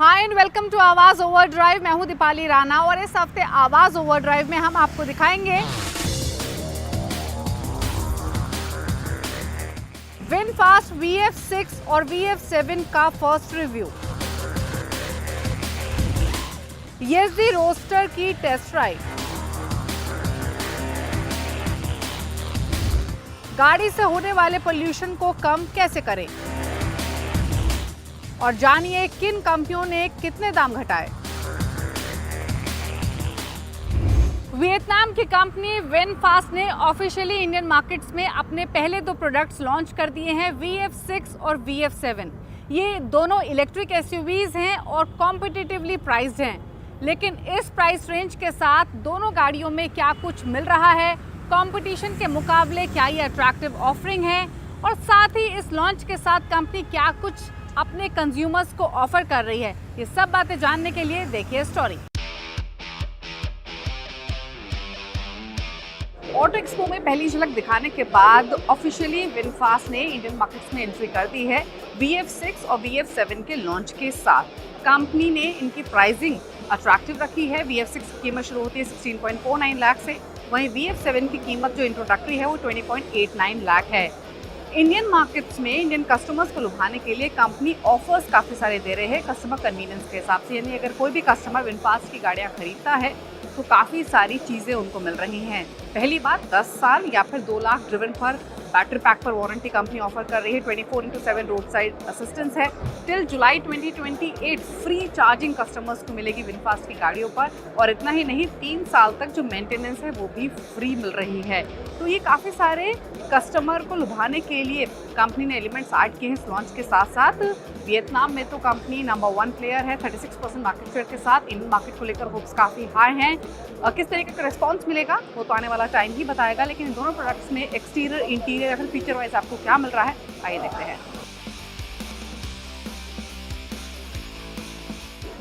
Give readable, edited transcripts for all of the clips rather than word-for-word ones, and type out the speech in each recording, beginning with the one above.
Hi and welcome to आवाज overdrive. मैं हूं दीपाली राणा और इस हफ्ते आवाज ओवरड्राइव में हम आपको दिखाएंगे विनफास्ट VF6 और VF7 का फर्स्ट रिव्यू, ESD रोस्टर की टेस्ट राइड, गाड़ी से होने वाले पोल्यूशन को कम कैसे करें और जानिए किन कंपनियों ने कितने दाम घटाए। वियतनाम की कंपनी विनफास्ट ने ऑफिशियली इंडियन मार्केट्स में अपने पहले दो प्रोडक्ट्स लॉन्च कर दिए हैं, VF6 और VF7। ये दोनों इलेक्ट्रिक SUVs हैं और कॉम्पिटिटिवली प्राइस्ड हैं। लेकिन इस प्राइस रेंज के साथ दोनों गाड़ियों में क्या कुछ मिल रहा है, कंपटीशन के मुकाबले क्या ये अट्रैक्टिव ऑफरिंग है और साथ ही इस लॉन्च के साथ कंपनी क्या कुछ अपने कंज्यूमर्स को ऑफर कर रही है, ये सब बातें जानने के लिए देखिए स्टोरी। ऑटो एक्सपो में पहली झलक दिखाने के बाद ऑफिशियली विनफास्ट ने इंडियन मार्केट्स में एंट्री कर दी है VF6 और VF7 के लॉन्च के साथ। कंपनी ने इनकी प्राइसिंग अट्रैक्टिव रखी है। VF6 की कीमत शुरू होती है 16.49 लाख से, वहीं VF7 की कीमत जो इंट्रोडक्टरी है वो 20.89 लाख है। इंडियन मार्केट्स में इंडियन कस्टमर्स को लुभाने के लिए कंपनी ऑफर्स काफ़ी सारे दे रहे हैं कस्टमर कन्वीनियंस के हिसाब से। यानी अगर कोई भी कस्टमर विनफास्ट की गाड़ियाँ खरीदता है तो काफ़ी सारी चीज़ें उनको मिल रही हैं। पहली बात 10 साल या फिर 2 लाख ड्रिवन पर बैटरी पैक पर वारंटी कंपनी ऑफर कर रही है। 24/7 रोड साइड असिस्टेंस है। टिल जुलाई 2028 फ्री चार्जिंग कस्टमर्स को मिलेगी विनफास्ट की गाड़ियों पर, और इतना ही नहीं 3 साल तक जो मेंटेनेंस है वो भी फ्री मिल रही है। तो ये काफ़ी सारे कस्टमर को लुभाने के लिए कंपनी ने एलिमेंट्स ऐड किए हैं इस लॉन्च के साथ साथ। वियतनाम में तो कंपनी नंबर 1 प्लेयर है 36% मार्केट शेयर के साथ। इंडियन मार्केट को लेकर होप्स काफ़ी हाई हैं। किस तरीके का रिस्पॉन्स मिलेगा वो तो आने वाला टाइम ही बताएगा, लेकिन इन दोनों प्रोडक्ट्स में एक्सटीरियर इंटीरियर या फिर फीचर वाइज आपको क्या मिल रहा है, आइए देखते हैं।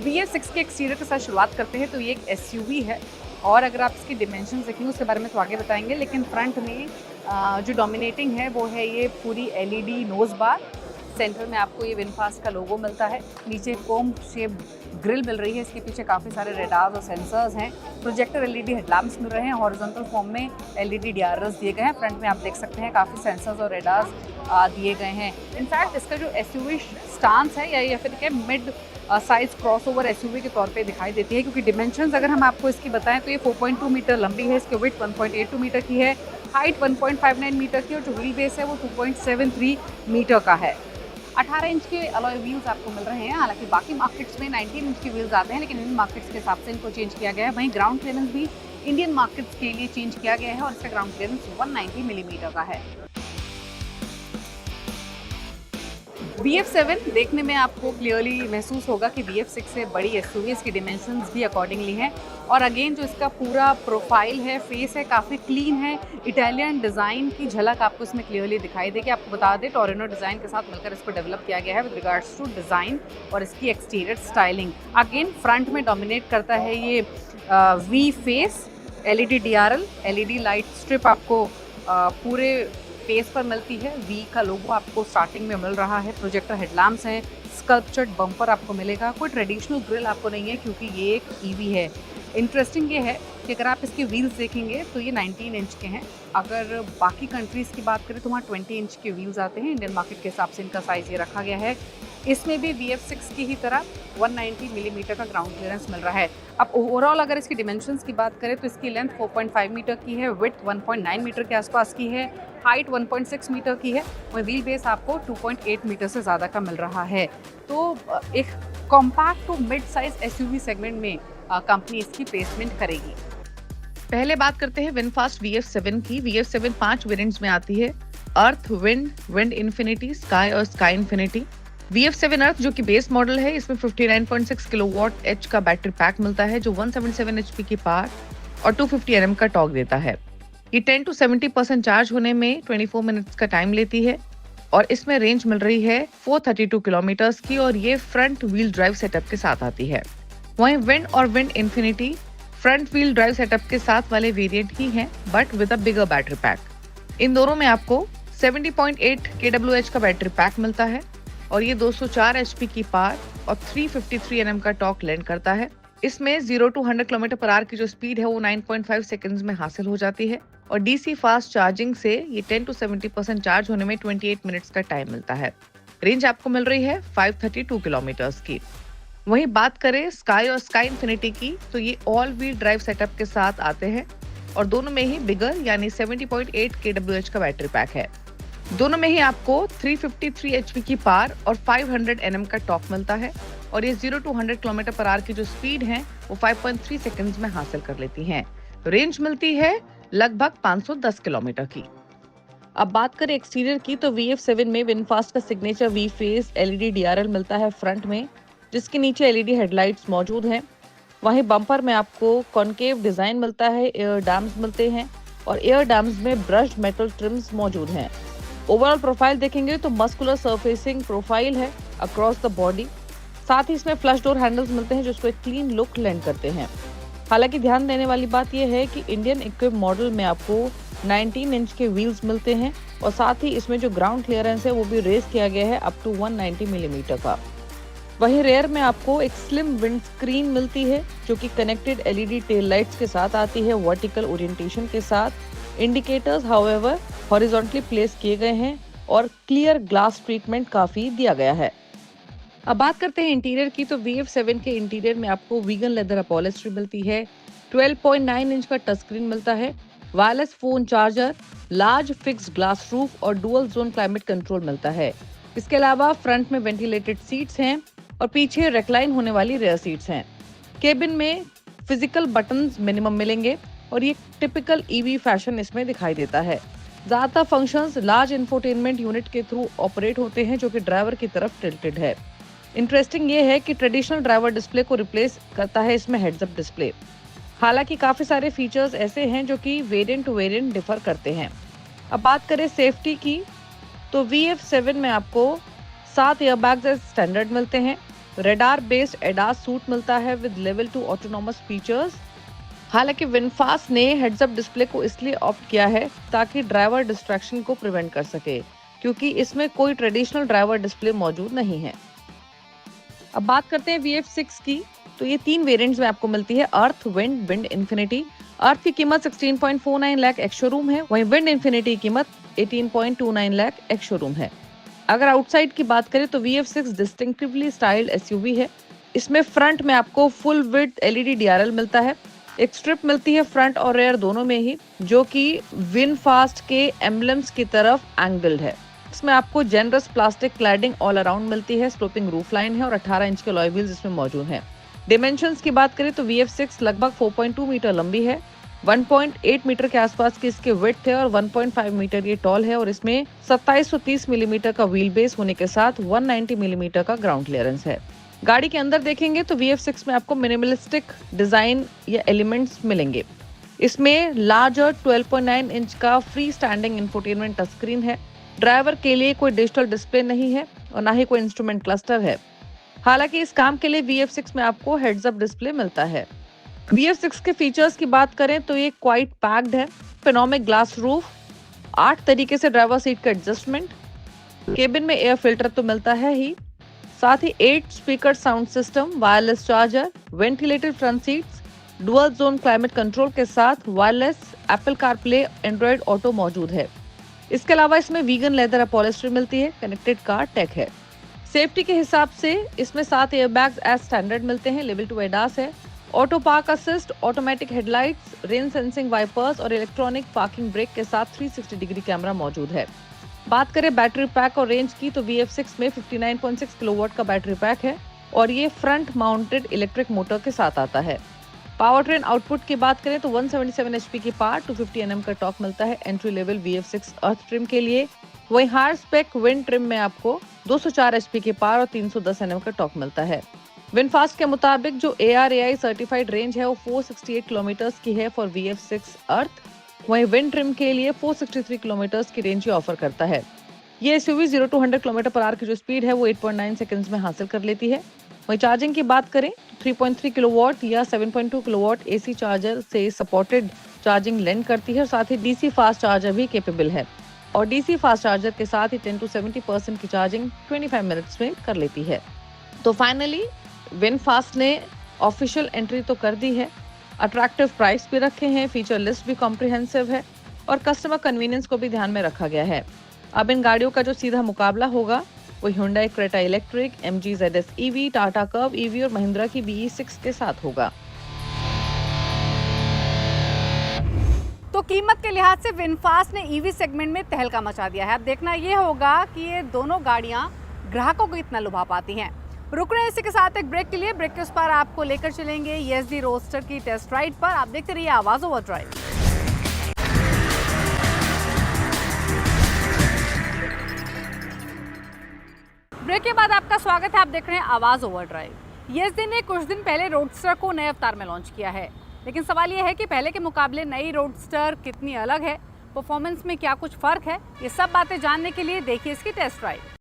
VF6 के एक्सटीरियर के साथ शुरुआत करते हैं। तो ये एक SUV है और अगर आप इसकी डिमेंशन देखेंगे उसके बारे में तो आगे बताएंगे, लेकिन फ्रंट में जो डोमिनेटिंग है वो है ये पूरी LED नोज बार। सेंटर में आपको ये विनफास्ट का लोगो मिलता है। नीचे कोम शेप ग्रिल मिल रही है। इसके पीछे काफ़ी सारे रेडार्स और सेंसर्स हैं। प्रोजेक्टर LED हेडलैम्प्स मिल रहे हैं। हॉरिजॉन्टल फॉर्म में LED DRLs दिए गए हैं। फ्रंट में आप देख सकते हैं काफ़ी सेंसर्स और रेडार्स दिए गए हैं। इनफैक्ट इसका जो SUV स्टांस है या फिर क्या मिड साइज क्रॉसओवर SUV के तौर पे दिखाई देती है, क्योंकि डिमेंशंस अगर हम आपको इसकी बताएं तो ये 4.2 मीटर लंबी है। इसकी विड्थ 1.82 मीटर की है, हाइट 1.59 मीटर की, और जो व्हील बेस है वो 2.73 मीटर का है। 18 इंच के अलॉय व्हील्स आपको मिल रहे हैं। हालांकि बाकी मार्केट्स में 19 इंच के व्हील्स आते हैं, लेकिन इंडियन मार्केट्स के हिसाब से इनको चेंज किया गया है। वहीं ग्राउंड क्लियरेंस भी इंडियन मार्केट्स के लिए चेंज किया गया है और इसका ग्राउंड क्लियरेंस 190 मिलीमीटर का है। VF7 देखने में आपको क्लियरली महसूस होगा कि VF6 से बड़ी SUV, इसकी डिमेंशंस भी अकॉर्डिंगली हैं। और अगेन जो इसका पूरा प्रोफाइल है, फेस है, काफ़ी क्लीन है। इटालियन डिज़ाइन की झलक आपको इसमें क्लियरली दिखाई देगी। आपको बता दें टोरिनो डिज़ाइन के साथ मिलकर इसको डेवलप किया गया है विद रिगार्ड्स टू डिज़ाइन और इसकी एक्सटीरियर स्टाइलिंग। अगेन फ्रंट में डोमिनेट करता है ये V face, LED DRL, LED light strip आपको पूरे फेस पर मिलती है। V का लोगो आपको स्टार्टिंग में मिल रहा है। प्रोजेक्टर हेडलैम्प्स हैं। स्कल्पचर्ड बम्पर आपको मिलेगा। कोई ट्रेडिशनल ग्रिल आपको नहीं है क्योंकि ये एक EV है। इंटरेस्टिंग ये है कि अगर आप इसके व्हील्स देखेंगे तो ये 19 इंच के हैं। अगर बाकी कंट्रीज़ की बात करें तो वहाँ 20 इंच के व्हील्स आते हैं। इंडियन मार्केट के हिसाब से इनका साइज़ ये रखा गया है। इसमें भी VF6 की ही तरह 190 मिलीमीटर का ग्राउंड क्लियरेंस मिल रहा है। अब ओवरऑल अगर इसकी डिमेंशंस की बात करें तो इसकी लेंथ 4.5 मीटर की है, विड्थ 1.9 मीटर के आसपास की है, हाइट 1.6 मीटर की है, और व्हील बेस आपको 2.8 मीटर से ज़्यादा का मिल रहा है। तो एक compact to mid size SUV segment में कंपनी इसकी प्लेसमेंट करेगी। पहले बात करते हैं विनफास्ट VF7 की। VF7 5 वेरिएंट्स में आती है, अर्थ, विंड, विंड इन्फिनिटी, स्काई और स्काई इन्फिनिटी। VF7 अर्थ जो कि बेस मॉडल है, इसमें 59.6 किलोवाट एच का बैटरी पैक मिलता है जो 177 HP की पावर और 250 Nm का टॉर्क देता है। ये 10 to 70% चार्ज होने में 24 मिनट्स का टाइम लेती है और इसमें रेंज मिल रही है 432 किलोमीटर्स की, और ये फ्रंट व्हील ड्राइव सेटअप के साथ आती है। वहीं विंड और wind infinity front wheel drive setup के साथ वाले वेरिएंट ही हैं, but with a bigger battery pack. इन दोनों में आपको 70.8 kWh का बैटरी पैक मिलता है और ये 204 एचपी की पावर और 353 Nm का टॉर्क लैंड करता है। इसमें 0 to 100 km/h की जो स्पीड है वो 9.5 सेकंड्स में हासिल हो जाती है और डीसी फास्ट चार्जिंग से ये 10 to 70% चार्ज होने में 28 मिनट्स का टाइम मिलता है। रेंज आपको मिल रही है 532 किलोमीटर्स की। वहीं बात करें स्काई और स्काई इंफिनिटी की, तो ये ऑल व्हील ड्राइव सेटअप के साथ आते हैं और दोनों में ही बिगर यानी 70.8 kWh का बैटरी पैक है। दोनों में ही आपको 353 एचपी की पावर और 500 Nm का टॉर्क मिलता है और ये 0 to 100 km/h की जो स्पीड है वो 5.3 सेकंड्स में हासिल कर लेती हैं। रेंज मिलती है लगभग 510 किलोमीटर की। अब बात करें एक्सटीरियर की, तो VF7 में विनफास्ट का signature V face LED DRL मिलता है फ्रंट में, जिसके नीचे LED हेडलाइट्स मौजूद हैं। वहीं बम्पर में आपको कॉनकेव डिजाइन मिलता है, एयर डैम्स मिलते हैं और एयर डैम्स में ब्रश्ड मेटल ट्रिम्स मौजूद हैं। ओवरऑल प्रोफाइल देखेंगे तो मस्कुलर सरफेसिंग प्रोफाइल है अक्रॉस द बॉडी। साथ ही इसमें फ्लश डोर हैंडल्स मिलते हैं जो इसको एक क्लीन लुक लैंड करते हैं। हालांकि ध्यान देने वाली बात यह है कि इंडियन इक्विप मॉडल में आपको 19 इंच के व्हील्स मिलते हैं और साथ ही इसमें जो ग्राउंड क्लियरेंस है वो भी रेज किया गया है अप टू 190 मिलीमीटर का। वहीं रेयर में आपको एक स्लिम विंड स्क्रीन मिलती है जो कि कनेक्टेड LED टेल लाइट्स के साथ आती है वर्टिकल ओरिएंटेशन के साथ। इंडिकेटर्स हाउएवर हॉरिजॉन्टली प्लेस किए गए हैं और क्लियर ग्लास ट्रीटमेंट काफी दिया गया है। अब बात करते हैं इंटीरियर की, तो VF7 के इंटीरियर में आपको वीगन लेदर अपॉलिस्ट्री मिलती है, 12.9 इंच का टच स्क्रीन मिलता है, wireless phone charger, large fixed glass roof और डुअल जोन क्लाइमेट कंट्रोल मिलता है। इसके अलावा फ्रंट में वेंटिलेटेड सीट्स हैं और पीछे रेक्लाइन होने वाली रेयर सीट्स हैं। केबिन में फिजिकल बटन्स मिनिमम मिलेंगे और ये टिपिकल EV फैशन इसमें दिखाई देता है। ज्यादातर फंक्शंस लार्ज इंफोटेनमेंट यूनिट के थ्रू ऑपरेट होते हैं जो कि ड्राइवर की तरफ टिल्टेड है। इंटरेस्टिंग ये है कि ट्रेडिशनल ड्राइवर डिस्प्ले को रिप्लेस करता है इसमें हेड्स अप डिस्प्ले। हालांकि काफी सारे फीचर्स ऐसे हैं जो कि वेरिएंट टू वेरिएंट डिफर करते हैं। अब बात करें सेफ्टी की, तो VF7 में आपको 7 एयरबैग्स स्टैंडर्ड मिलते हैं, रेडार बेस्ड एडास सूट मिलता है विद लेवल 2 ऑटोनोमस फीचर्स। हालांकि विनफास्ट ने हेड्स अप डिस्प्ले को इसलिए ऑप्ट किया है ताकि ड्राइवर डिस्ट्रैक्शन को प्रिवेंट कर सके, क्योंकि इसमें कोई ट्रेडिशनल ड्राइवर डिस्प्ले मौजूद नहीं है। अब बात करते हैं VF6 की, तो ये 3 वेरिएंट्स में आपको मिलती है, अर्थ, विंड, विंड इन्फिनिटी। अर्थ की कीमत 16.49 लाख एक्स शोरूम है, वहीं विंड इन्फिनिटी की कीमत 18.29 लाख एक्स शोरूम है। अगर आउटसाइड की बात करें तो VF6 डिस्टिंक्टिवली स्टाइल्ड SUV है। इसमें फ्रंट में आपको फुल विड्थ LED DRL मिलता है, एक स्ट्रिप मिलती है फ्रंट और रेयर दोनों में ही जो कि विनफास्ट के एम्बलम्स की तरफ एंगल्ड है। इसमें आपको generous plastic cladding all around मिलती है, स्लोपिंग रूफ लाइन है और 18 इंच के अलॉय व्हील्स इसमें मौजूद हैं। डिमेंशंस की बात करें तो VF6 लगभग 4.2 मीटर लंबी है, 1.8 मीटर के आसपास की इसके विड्थ है और 1.5 मीटर ये टॉल है और इसमें 2730 मिलीमीटर का व्हील बेस होने के साथ 190 मिलीमीटर का ग्राउंड क्लियरेंस है। गाड़ी के अंदर देखेंगे तो VF6 में आपको मिनिमलिस्टिक डिजाइन या एलिमेंट्स मिलेंगे। इसमें लार्जर 12.9 इंच का free standing infotainment touch screen है। ड्राइवर के लिए कोई डिजिटल डिस्प्ले नहीं है और ना ही कोई इंस्ट्रूमेंट क्लस्टर है। हालांकि इस काम के लिए VF6 में आपको हेड्स अप डिस्प्ले मिलता है। VF6 के फीचर्स की बात करें तो ये क्वाइट पैक्ड है, पेनोमिक ग्लास रूफ, 8 तरीके से ड्राइवर सीट का एडजस्टमेंट, केबिन में एयर फिल्टर तो मिलता है ही, साथ ही 8 speaker sound system, wireless charger, ventilated front seats, dual zone climate control के साथ wireless Apple CarPlay, Android auto मौजूद है। इसके अलावा इसमें वीगन लेदर अपॉलिस्ट्री मिलती है, कनेक्टेड कार टेक है। सेफ्टी के हिसाब से इसमें 7 एयरबैग्स एज स्टैंडर्ड मिलते हैं, लेवल 2 एडास है, auto park assist, automatic headlights, rain sensing wipers और इलेक्ट्रॉनिक पार्किंग ब्रेक के साथ 360 डिग्री कैमरा मौजूद है। बात करें बैटरी पैक और रेंज की तो VF6 में 59.6 किलोवाट का बैटरी पैक है और ये फ्रंट माउंटेड इलेक्ट्रिक मोटर के साथ आता है। पावर ट्रेन आउटपुट की बात करें तो 177 HP की पावर, 250 Nm का टॉर्क मिलता है एंट्री लेवल VF6 अर्थ ट्रिम के लिए। वहीं हायर स्पेक विंड ट्रिम में आपको 204 HP की पावर और 310 Nm का टॉर्क मिलता है। विनफास्ट के मुताबिक जो ARAI सर्टिफाइड रेंज है वो 468 किलोमीटर्स की है फॉर VF6 अर्थ। वहीं विंड ट्रिम के लिए 463 किलोमीटर्स की रेंज ही ऑफर करता है। ये SUV 0 to 100 km/h की जो स्पीड है वो 8.9 सेकंड्स में हासिल कर लेती है। वहीं चार्जिंग की बात करें तो 3.3 किलोवाट या 7.2 किलोवाट AC चार्जर से सपोर्टेड चार्जिंग लेंड करती है और साथ ही DC फास्ट चार्जर भी कैपेबल है। और डीसी फास्ट चार्जर के साथ ही 10 to 70% की चार्जिंग 25 मिनट्स में कर लेती है। तो फाइनली विनफास्ट ने ऑफिशियल एंट्री तो कर दी है, अट्रैक्टिव प्राइस भी रखे हैं, फीचर लिस्ट भी कॉम्प्रिहेंसिव है और कस्टमर कन्वीनियंस को भी ध्यान में रखा गया है। अब इन गाड़ियों का जो सीधा मुकाबला होगा वो Hyundai Creta electric, MG ZS EV, Tata curve EV और महिंद्रा की BE6 के साथ होगा। तो कीमत के लिहाज से विनफास्ट ने ईवी सेगमेंट में तहलका मचा दिया है। अब देखना ये होगा कि ये दोनों गाड़ियां ग्राहकों को कितना लुभा पाती हैं। रुक रहे हैं इसी के साथ एक ब्रेक के लिए। ब्रेक के उस पर आपको लेकर चलेंगे ESD रोडस्टर की टेस्ट राइड पर। आप देखते रहिए आवाज ओवरड्राइव। ब्रेक के बाद आपका स्वागत है। आप देख रहे हैं आवाज ओवरड्राइव। ESD ने कुछ दिन पहले रोडस्टर को नए अवतार में लॉन्च किया है, लेकिन सवाल यह है कि पहले के मुकाबले नई रोडस्टर कितनी अलग है, परफॉर्मेंस में क्या कुछ फर्क है। ये सब बातें जानने के लिए देखिए इसकी टेस्ट राइड।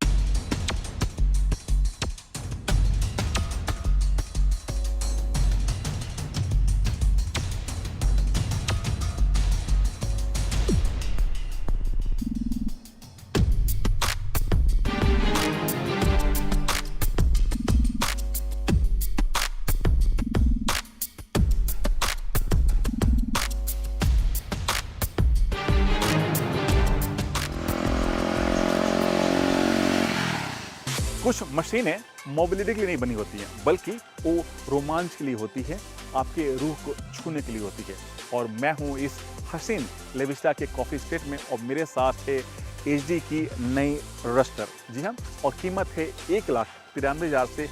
कुछ मशीनें मोबिलिटी के लिए नहीं बनी होती हैं, बल्कि वो रोमांच के लिए होती है, आपके रूह को छूने के लिए होती है। और मैं हूँ इस हसीन लेविस्टा के कॉफ़ी स्टेट में और मेरे साथ है HD की नई रोडस्टर। जी हाँ, और कीमत है 1,93,000 से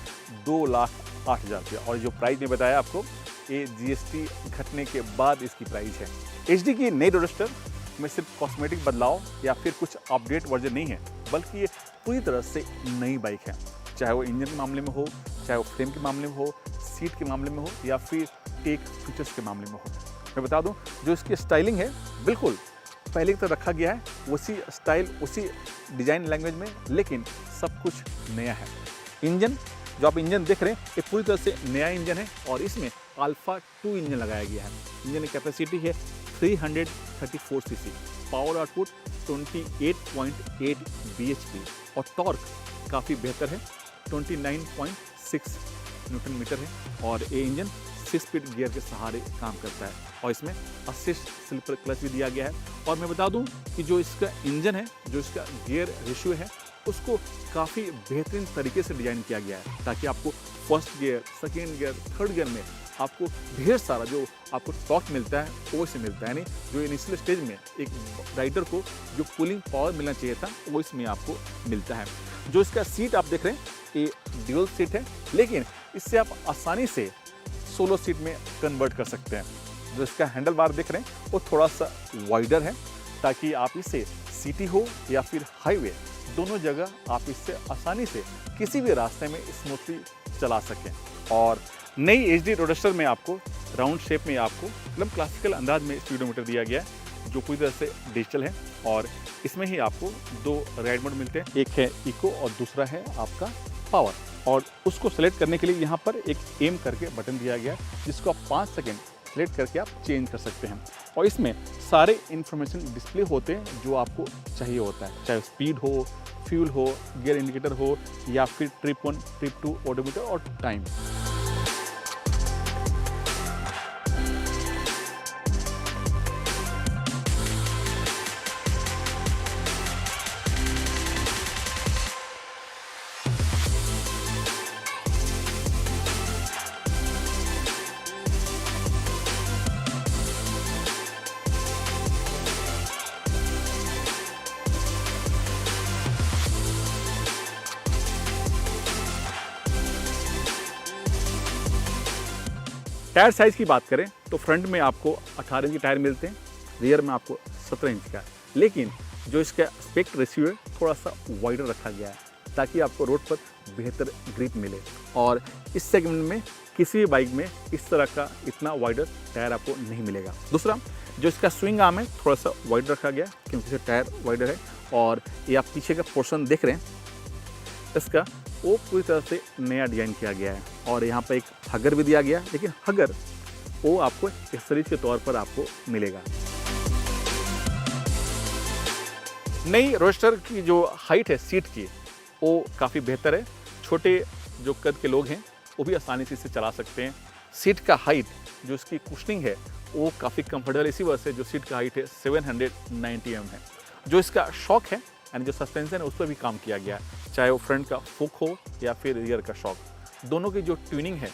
2,08,000 रुपया। और जो प्राइस में बताया आपको, ये GST घटने के बाद इसकी प्राइस है। HD की नई रोडस्टर में सिर्फ कॉस्मेटिक बदलाव या फिर कुछ अपडेट वर्जन नहीं है, बल्कि ये पूरी तरह से नई बाइक है। चाहे वो इंजन के मामले में हो, चाहे वो फ्रेम के मामले में हो, सीट के मामले में हो या फिर टेक फीचर्स के मामले में हो। मैं बता दूं, जो इसकी स्टाइलिंग है बिल्कुल पहले की तरह रखा गया है, उसी स्टाइल उसी डिजाइन लैंग्वेज में, लेकिन सब कुछ नया है। इंजन, जो आप इंजन देख रहे हैं, ये पूरी तरह से नया इंजन है और इसमें अल्फा 2 इंजन लगाया गया है। इंजन की कैपेसिटी है 334 सीसी, पावर आउटपुट 28.8 bhp और टॉर्क काफ़ी बेहतर है, 29.6 न्यूटन मीटर है। और ये इंजन 6 स्पीड गियर के सहारे काम करता है और इसमें असिस्ट स्लीपर क्लच भी दिया गया है। और मैं बता दूं कि जो इसका इंजन है, जो इसका गियर रेशियो है, उसको काफ़ी बेहतरीन तरीके से डिज़ाइन किया गया है, ताकि आपको first gear, second gear, third gear में आपको ढेर सारा जो आपको टॉर्क मिलता है वो इससे मिलता है। नहीं, जो इनिशियल स्टेज में एक राइडर को जो पुलिंग पावर मिलना चाहिए था, वो इसमें आपको मिलता है। जो इसका सीट आप देख रहे हैं, ये ड्यूल सीट है, लेकिन इससे आप आसानी से सोलो सीट में कन्वर्ट कर सकते हैं। जो इसका हैंडल बार देख रहे हैं, वो थोड़ा सा वाइडर है, ताकि आप इसे सिटी हो या फिर हाईवे, दोनों जगह आप इससे आसानी से किसी भी रास्ते में स्मूथली चला सकें। और नई HD रोडस्टर में आपको राउंड शेप में आपको एकदम क्लासिकल अंदाज में स्पीडोमीटर दिया गया है, जो पूरी तरह से डिजिटल है। और इसमें ही आपको 2 राइड मोड मिलते हैं, एक है इको और दूसरा है आपका पावर। और उसको सेलेक्ट करने के लिए यहाँ पर एक एम करके बटन दिया गया है, जिसको आप 5 सेकेंड सेलेक्ट करके आप चेंज कर सकते हैं। और इसमें सारे इन्फॉर्मेशन डिस्प्ले होते हैं जो आपको चाहिए होता है, चाहे स्पीड हो, फ्यूल हो, गियर इंडिकेटर हो या फिर ट्रिप 1, ट्रिप 2 ओडोमीटर और टाइम। टायर साइज की बात करें तो फ्रंट में आपको 18 इंच के टायर मिलते हैं, रियर में आपको 17 इंच का, लेकिन जो इसका एस्पेक्ट रेशियो है थोड़ा सा वाइडर रखा गया है, ताकि आपको रोड पर बेहतर ग्रिप मिले। और इस सेगमेंट में किसी भी बाइक में इस तरह का इतना वाइडर टायर आपको नहीं मिलेगा। दूसरा, जो इसका स्विंग आर्म है थोड़ा सा वाइडर रखा गया, क्योंकि इसका टायर वाइडर है। और ये आप पीछे का पोर्शन देख रहे हैं, इसका वो पूरी तरह से नया डिज़ाइन किया गया है। और यहाँ पर एक हगर भी दिया गया, लेकिन हगर वो आपको एक्सेसरीज के तौर पर आपको मिलेगा। नई रोस्टर की जो हाइट है सीट की वो काफ़ी बेहतर है। छोटे जो कद के लोग हैं वो भी आसानी से इसे चला सकते हैं। सीट का हाइट जो इसकी कुशनिंग है वो काफ़ी कंफर्टेबल, इसी वजह से जो सीट का हाइट है 790 mm है। जो इसका शॉक है यानी जो सस्पेंशन है उस पर भी काम किया गया है, चाहे वो फ्रंट का फुक हो या फिर रियर का शॉक, दोनों की जो ट्यूनिंग है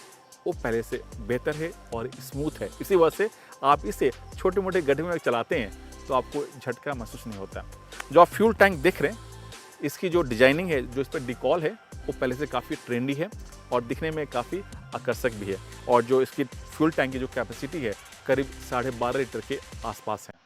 वो पहले से बेहतर है और स्मूथ है। इसी वजह से आप इसे छोटे मोटे गड्ढे में चलाते हैं तो आपको झटका महसूस नहीं होता। जो आप फ्यूल टैंक देख रहे हैं, इसकी जो डिजाइनिंग है, जो इस पर डिकॉल है वो पहले से काफ़ी ट्रेंडी है और दिखने में काफ़ी आकर्षक भी है। और जो इसकी फ्यूल टैंक की जो कैपेसिटी है करीब 12.5 लीटर के आसपास है।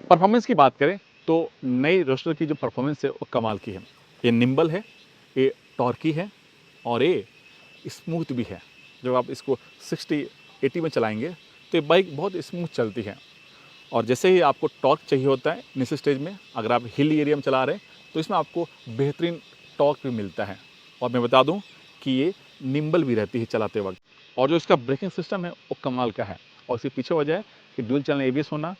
परफॉर्मेंस की बात करें तो नई रोस्टर की जो परफॉर्मेंस है वो कमाल की है। ये निम्बल है, ये टॉर्की है और ये स्मूथ भी है। जब आप इसको 60-80 में चलाएंगे तो ये बाइक बहुत स्मूथ चलती है। और जैसे ही आपको टॉर्क चाहिए होता है इनिशियल स्टेज में, अगर आप हिल एरिया में चला रहे हैं तो इसमें आपको बेहतरीन टॉर्क भी मिलता है। और मैं बता दूं कि ये निम्बल भी रहती है चलाते वक्त। और जो इसका ब्रेकिंग सिस्टम है वो कमाल का है। और इसके पीछे वजह है कि ड्यूल चैनल ABS होना।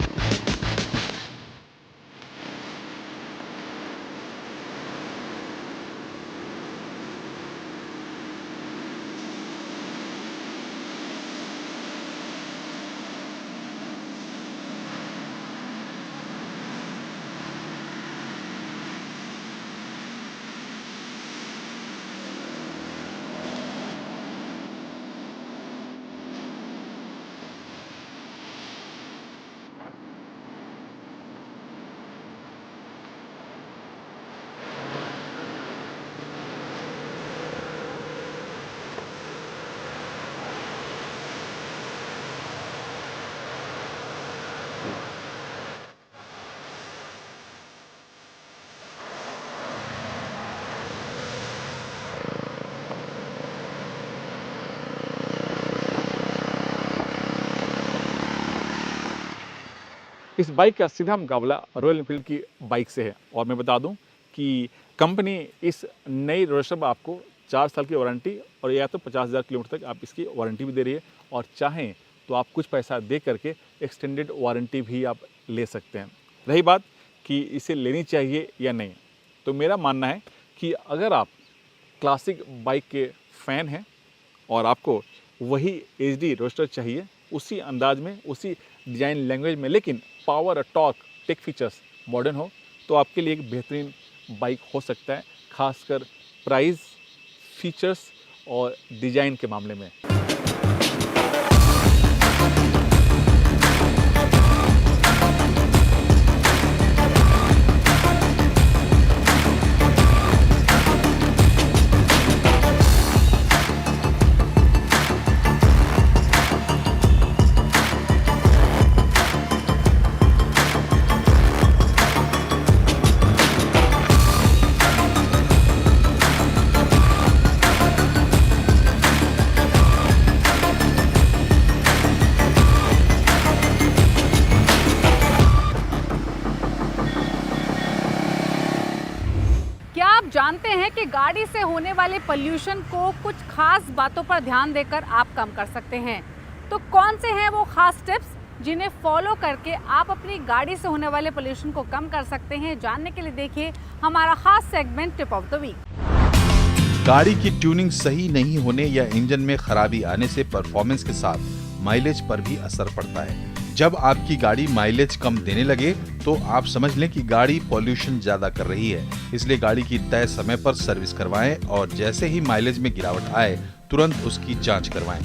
इस बाइक का सीधा मुकाबला रॉयल एनफील्ड की बाइक से है। और मैं बता दूं कि कंपनी इस नई रोस्टर में आपको 4 साल की वारंटी और या तो 50,000 किलोमीटर तक आप इसकी वारंटी भी दे रही है। और चाहें तो आप कुछ पैसा दे करके एक्सटेंडेड वारंटी भी आप ले सकते हैं। रही बात कि इसे लेनी चाहिए या नहीं, तो मेरा मानना है कि अगर आप क्लासिक बाइक के फ़ैन हैं और आपको वही HD रोस्टर चाहिए उसी अंदाज में, उसी डिज़ाइन लैंग्वेज में, लेकिन पावर और टॉर्क टेक फीचर्स मॉडर्न हो, तो आपके लिए एक बेहतरीन बाइक हो सकता है, खासकर प्राइस, फीचर्स और डिज़ाइन के मामले में। जानते हैं कि गाड़ी से होने वाले पोल्यूशन को कुछ खास बातों पर ध्यान देकर आप कम कर सकते हैं। तो कौन से हैं वो खास टिप्स जिन्हें फॉलो करके आप अपनी गाड़ी से होने वाले पोल्यूशन को कम कर सकते हैं? जानने के लिए देखिए हमारा खास segment tip of the week. गाड़ी की ट्यूनिंग सही नहीं होने या इंजन में खराबी आने से परफॉर्मेंस के साथ माइलेज पर भी असर पड़ता है। जब आपकी गाड़ी माइलेज कम देने लगे तो आप समझ लें कि गाड़ी पॉल्यूशन ज्यादा कर रही है। इसलिए गाड़ी की तय समय पर सर्विस करवाएं और जैसे ही माइलेज में गिरावट आए तुरंत उसकी जांच करवाएं।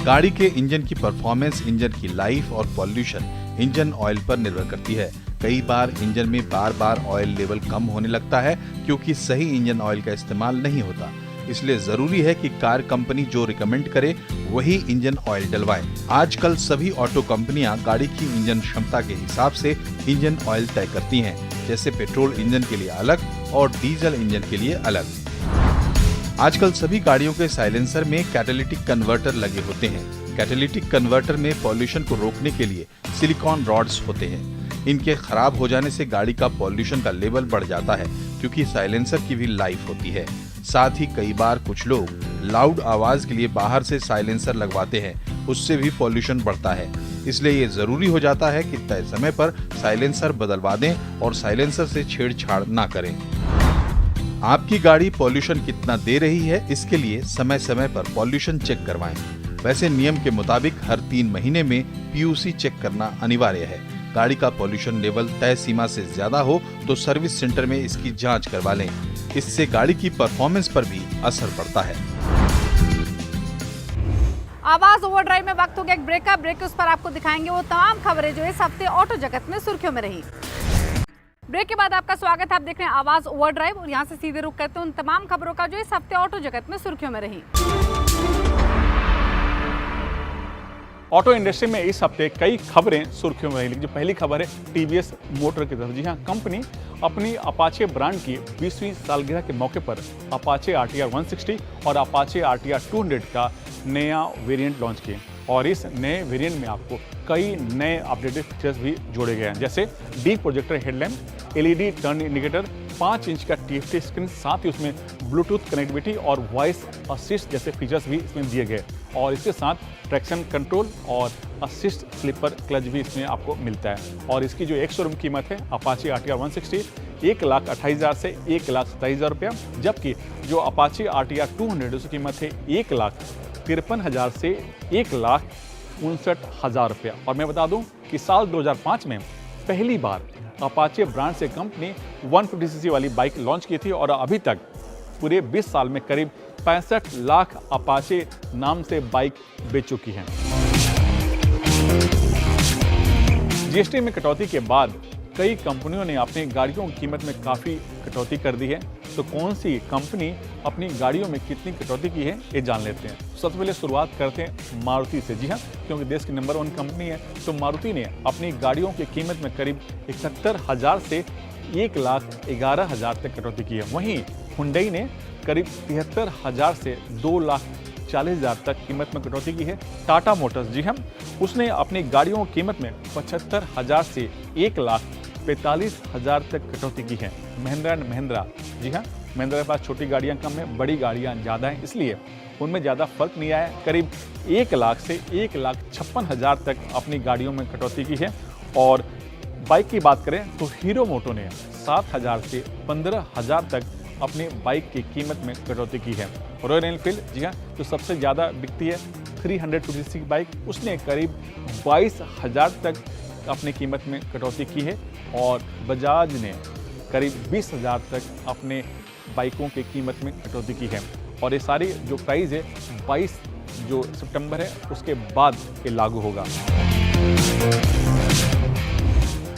गाड़ी के इंजन की परफॉर्मेंस इंजन की लाइफ और पॉल्यूशन इंजन ऑयल पर निर्भर करती है। कई बार इंजन में बार बार ऑयल लेवल कम होने लगता है क्योंकि सही इंजन ऑयल का इस्तेमाल नहीं होता। इसलिए जरूरी है कि कार कंपनी जो रिकमेंड करे वही इंजन ऑयल डलवाएं। आजकल सभी ऑटो कंपनियां गाड़ी की इंजन क्षमता के हिसाब से इंजन ऑयल तय करती हैं, जैसे पेट्रोल इंजन के लिए अलग और डीजल इंजन के लिए अलग। आजकल सभी गाड़ियों के साइलेंसर में कैटालिटिक कन्वर्टर लगे होते हैं। कैटालिटिक कन्वर्टर में पॉल्यूशन को रोकने के लिए सिलिकॉन रॉड्स होते हैं। इनके खराब हो जाने से गाड़ी का पॉल्यूशन का लेवल बढ़ जाता है क्योंकि साइलेंसर की भी लाइफ होती है। साथ ही कई बार कुछ लोग लाउड आवाज के लिए बाहर से साइलेंसर लगवाते हैं, उससे भी पॉल्यूशन बढ़ता है। इसलिए ये जरूरी हो जाता है कि तय समय पर साइलेंसर बदलवा दें और साइलेंसर से छेड़छाड़ ना करें। आपकी गाड़ी पॉल्यूशन कितना दे रही है, इसके लिए समय समय पर पॉल्यूशन चेक करवाएं। वैसे नियम के मुताबिक हर 3 महीने में पीयूसी चेक करना अनिवार्य है। गाड़ी का पॉल्यूशन लेवल तय सीमा से ज्यादा हो तो सर्विस सेंटर में इसकी जांच करवा लें। इससे गाड़ी की परफॉर्मेंस पर भी असर पड़ता है। आवाज ओवरड्राइव में वक्त हो गया एक ब्रेक का। ब्रेक के उस पर आपको दिखाएंगे वो तमाम खबरें जो इस हफ्ते ऑटो जगत में सुर्खियों में रही। ब्रेक के बाद आपका स्वागत है। आप देख रहे हैं आवाज ओवरड्राइव और यहाँ से सीधे रुक करते हैं उन तमाम खबरों का जो इस हफ्ते ऑटो जगत में सुर्खियों में रही। ऑटो इंडस्ट्री में इस हफ्ते कई खबरें सुर्खियों में रही, लेकिन जो पहली खबर है टीवीएस मोटर की तरफ। जी हाँ, कंपनी अपनी अपाचे ब्रांड की 20वीं सालगिरह के मौके पर अपाचे RTR 160 और अपाचे RTR 200 का नया वेरिएंट लॉन्च किए और इस नए वेरिएंट में आपको कई नए अपडेटेड फीचर्स भी जोड़े गए हैं, जैसे deep projector headlamp, LED turn indicator, 5 inch का TFT स्क्रीन, साथ ही उसमें ब्लूटूथ कनेक्टिविटी और वॉइस असिस्ट जैसे फीचर्स भी इसमें दिए गए और इसके साथ ट्रैक्शन कंट्रोल और असिस्ट स्लीपर क्लच भी इसमें आपको मिलता है। और इसकी जो एक शोरूम कीमत है अपाचे RTR 160 1,28,000 से 1,27,000 रुपया, जबकि जो अपाचे RTR 200 उसकी कीमत है 1,53,000 से 1,59,000 रुपया। और मैं बता दूं कि साल 2005 में पहली बार अपाचे ब्रांड से कंपनी 150cc वाली बाइक लॉन्च की थी और अभी तक पूरे 20 साल में करीब 65 लाख अपाचे नाम से बाइक बेच चुकी हैं। जीएसटी में कटौती के बाद कई कंपनियों ने अपनी गाड़ियों की कीमत में काफ़ी कटौती कर दी है। तो कौन सी कंपनी अपनी गाड़ियों में कितनी कटौती की है ये जान लेते हैं। सबसे पहले शुरुआत करते हैं मारुति से। जी हाँ, क्योंकि देश की नंबर 1 कंपनी है, तो मारुति ने अपनी गाड़ियों की कीमत में करीब 71,000 से 1,11,000 तक कटौती की है। वहीं हुंडई ने करीब 73,000 से 2,40,000 तक कीमत में कटौती की है। टाटा मोटर्स, जी हाँ, उसने अपनी गाड़ियों की कीमत में 75,000 से 1,45,000 तक कटौती की है। महिंद्रा एंड महिंद्रा, जी हाँ, महिंद्रा के पास छोटी गाड़ियां कम है, बड़ी गाड़ियां ज़्यादा हैं, इसलिए उनमें ज़्यादा फर्क नहीं आया। करीब 1 लाख से 1,56,000 तक अपनी गाड़ियों में कटौती की है। और बाइक की बात करें तो हीरो मोटो ने 7,000 से 15,000 तक अपनी बाइक की कीमत में कटौती की है। रॉयल एनफील्ड, जी हाँ, जो सबसे ज़्यादा बिकती है 350cc की बाइक, उसने करीब 22,000 तक अपनी कीमत में कटौती की है। और बजाज ने करीब 20,000 तक अपने बाइकों की कीमत में कटौती की है। और ये सारी जो प्राइस है 22 जो सितंबर है उसके बाद ये लागू होगा।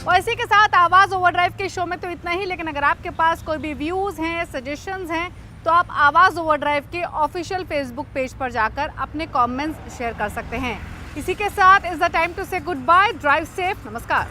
और इसी के साथ आवाज़ ओवरड्राइव के शो में तो इतना ही, लेकिन अगर आपके पास कोई भी व्यूज़ हैं, सजेशंस हैं, तो आप आवाज़ ओवरड्राइव के ऑफिशियल फेसबुक पेज पर जाकर अपने कमेंट्स शेयर कर सकते हैं। इसी के साथ इज द टाइम टू से गुड बाय, ड्राइव सेफ, नमस्कार।